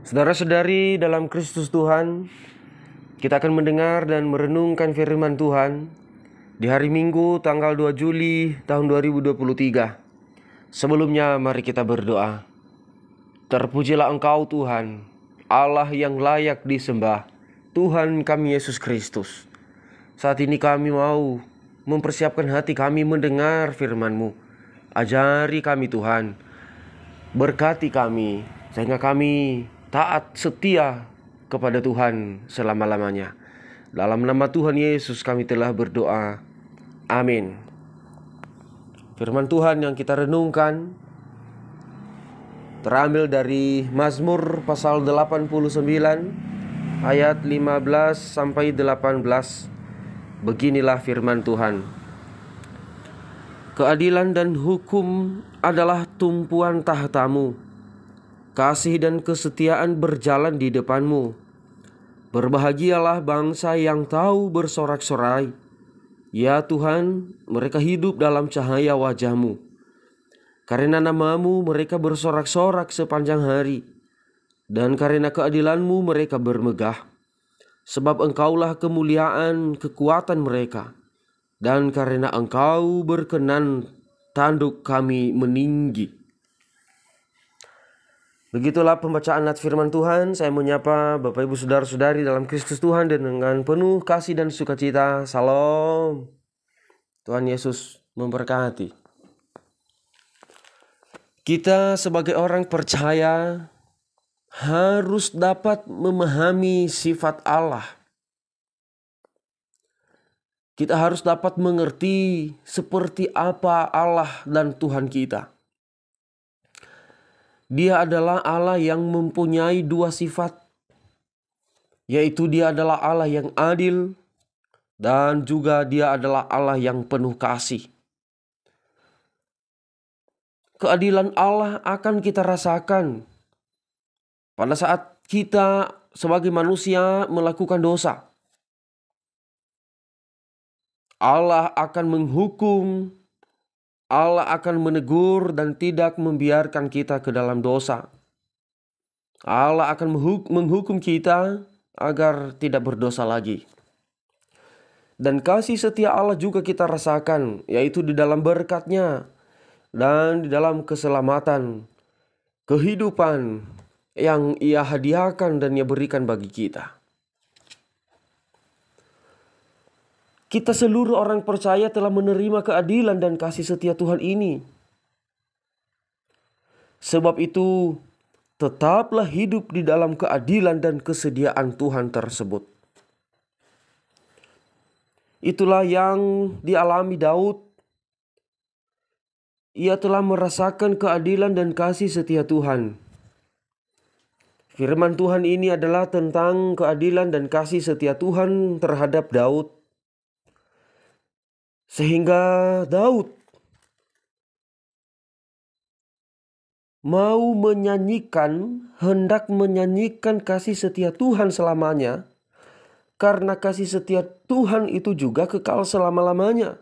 Saudara-saudari dalam Kristus Tuhan, kita akan mendengar dan merenungkan firman Tuhan di hari Minggu tanggal 2 Juli tahun 2023. Sebelumnya mari kita berdoa. Terpujilah Engkau Tuhan, Allah yang layak disembah, Tuhan kami Yesus Kristus. Saat ini kami mau mempersiapkan hati kami mendengar firman-Mu. Ajari kami Tuhan, berkati kami sehingga kami taat setia kepada Tuhan selama-lamanya. Dalam nama Tuhan Yesus kami telah berdoa. Amin. Firman Tuhan yang kita renungkan terambil dari Mazmur pasal 89 ayat 15 sampai 18. Beginilah firman Tuhan. Keadilan dan hukum adalah tumpuan tahtamu. Kasih dan kesetiaan berjalan di depanmu. Berbahagialah bangsa yang tahu bersorak-sorai. Ya Tuhan, mereka hidup dalam cahaya wajah-Mu. Karena nama-Mu mereka bersorak-sorak sepanjang hari. Dan karena keadilan-Mu mereka bermegah. Sebab Engkaulah kemuliaan kekuatan mereka. Dan karena Engkau berkenan, tanduk kami meninggi. Begitulah pembacaan ayat firman Tuhan. Saya menyapa Bapak Ibu Saudara-saudari dalam Kristus Tuhan dengan penuh kasih dan sukacita. Salam. Tuhan Yesus memberkati. Kita sebagai orang percaya harus dapat memahami sifat Allah. Kita harus dapat mengerti seperti apa Allah dan Tuhan kita. Dia adalah Allah yang mempunyai dua sifat, yaitu Dia adalah Allah yang adil dan juga Dia adalah Allah yang penuh kasih. Keadilan Allah akan kita rasakan pada saat kita sebagai manusia melakukan dosa. Allah akan menghukum, Allah akan menegur dan tidak membiarkan kita ke dalam dosa. Allah akan menghukum kita agar tidak berdosa lagi. Dan kasih setia Allah juga kita rasakan, yaitu di dalam berkat-Nya dan di dalam keselamatan, kehidupan yang Ia hadiahkan dan Ia berikan bagi kita. Kita seluruh orang percaya telah menerima keadilan dan kasih setia Tuhan ini. Sebab itu, tetaplah hidup di dalam keadilan dan kesediaan Tuhan tersebut. Itulah yang dialami Daud. Ia telah merasakan keadilan dan kasih setia Tuhan. Firman Tuhan ini adalah tentang keadilan dan kasih setia Tuhan terhadap Daud. Sehingga Daud mau hendak menyanyikan kasih setia Tuhan selamanya. Karena kasih setia Tuhan itu juga kekal selama-lamanya.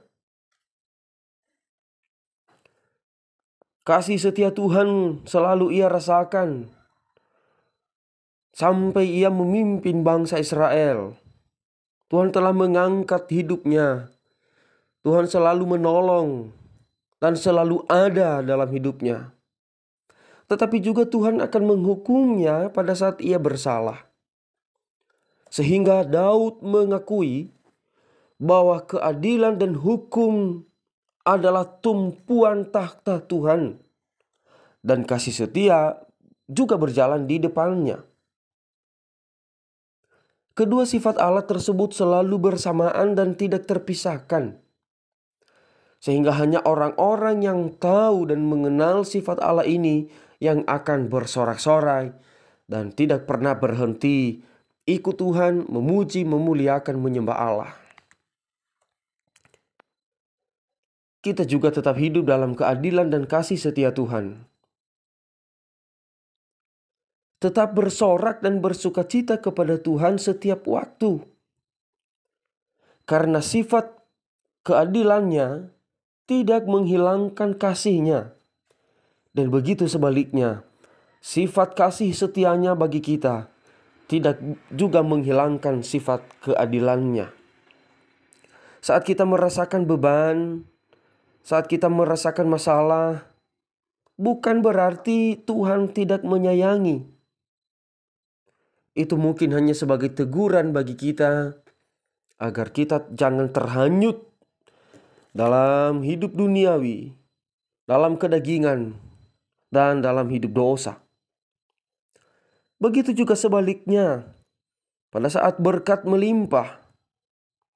Kasih setia Tuhan selalu ia rasakan sampai ia memimpin bangsa Israel. Tuhan telah mengangkat hidupnya. Tuhan selalu menolong dan selalu ada dalam hidupnya. Tetapi juga Tuhan akan menghukumnya pada saat ia bersalah. Sehingga Daud mengakui bahwa keadilan dan hukum adalah tumpuan takhta Tuhan. Dan kasih setia juga berjalan di depannya. Kedua sifat Allah tersebut selalu bersamaan dan tidak terpisahkan. Sehingga hanya orang-orang yang tahu dan mengenal sifat Allah ini yang akan bersorak-sorai dan tidak pernah berhenti ikut Tuhan, memuji, memuliakan, menyembah Allah. Kita juga tetap hidup dalam keadilan dan kasih setia Tuhan. Tetap bersorak dan bersukacita kepada Tuhan setiap waktu. Karena sifat keadilannya tidak menghilangkan kasih-Nya. Dan begitu sebaliknya, sifat kasih setianya bagi kita tidak juga menghilangkan sifat keadilannya. Saat kita merasakan beban, saat kita merasakan masalah, bukan berarti Tuhan tidak menyayangi. Itu mungkin hanya sebagai teguran bagi kita agar kita jangan terhanyut dalam hidup duniawi, dalam kedagingan, dan dalam hidup dosa. Begitu juga sebaliknya, pada saat berkat melimpah,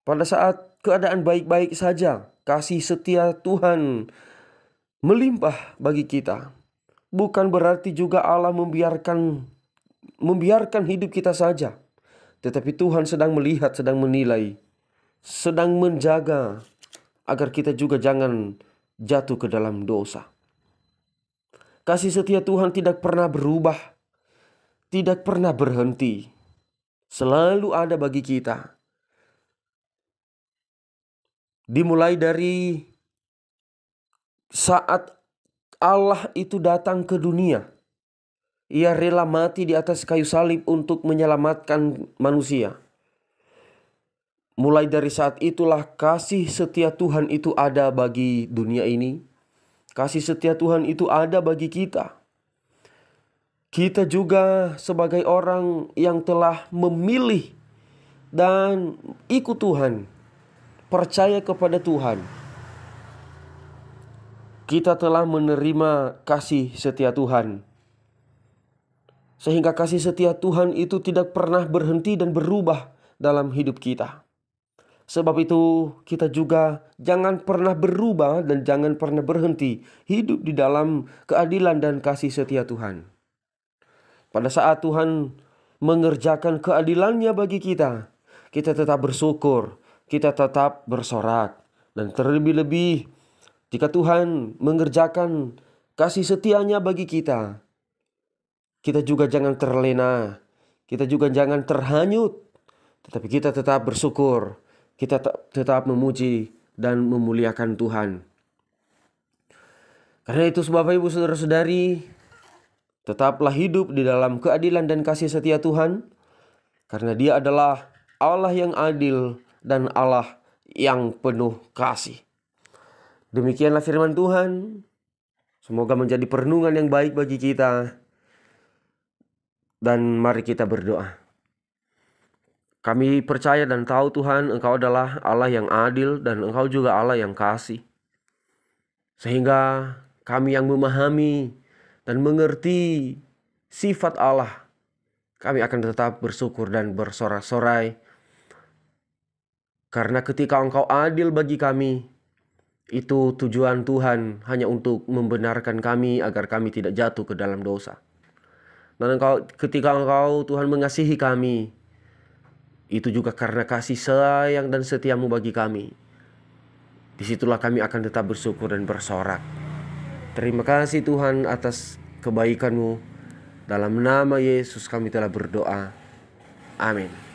pada saat keadaan baik-baik saja, kasih setia Tuhan melimpah bagi kita. Bukan berarti juga Allah membiarkan hidup kita saja. Tetapi Tuhan sedang melihat, sedang menilai, sedang menjaga agar kita juga jangan jatuh ke dalam dosa. Kasih setia Tuhan tidak pernah berubah, tidak pernah berhenti. Selalu ada bagi kita. Dimulai dari saat Allah itu datang ke dunia. Ia rela mati di atas kayu salib untuk menyelamatkan manusia. Mulai dari saat itulah kasih setia Tuhan itu ada bagi dunia ini. Kasih setia Tuhan itu ada bagi kita. Kita juga sebagai orang yang telah memilih dan ikut Tuhan, percaya kepada Tuhan, kita telah menerima kasih setia Tuhan. Sehingga kasih setia Tuhan itu tidak pernah berhenti dan berubah dalam hidup kita. Sebab itu kita juga jangan pernah berubah dan jangan pernah berhenti hidup di dalam keadilan dan kasih setia Tuhan. Pada saat Tuhan mengerjakan keadilannya bagi kita, kita tetap bersyukur, kita tetap bersorak. Dan terlebih-lebih jika Tuhan mengerjakan kasih setianya bagi kita, kita juga jangan terlena, kita juga jangan terhanyut, tetapi kita tetap bersyukur, kita tetap memuji dan memuliakan Tuhan. Karena itu Bapak Ibu Saudara-saudari, tetaplah hidup di dalam keadilan dan kasih setia Tuhan, karena Dia adalah Allah yang adil dan Allah yang penuh kasih. Demikianlah firman Tuhan. Semoga menjadi perenungan yang baik bagi kita. Dan mari kita berdoa. Kami percaya dan tahu Tuhan, Engkau adalah Allah yang adil dan Engkau juga Allah yang kasih. Sehingga kami yang memahami dan mengerti sifat Allah, kami akan tetap bersyukur dan bersorak-sorai. Karena ketika Engkau adil bagi kami, itu tujuan Tuhan hanya untuk membenarkan kami agar kami tidak jatuh ke dalam dosa. Dan ketika Engkau Tuhan mengasihi kami, itu juga karena kasih sayang dan setiamu bagi kami. Disitulah kami akan tetap bersyukur dan bersorak. Terima kasih Tuhan atas kebaikan-Mu. Dalam nama Yesus kami telah berdoa. Amin.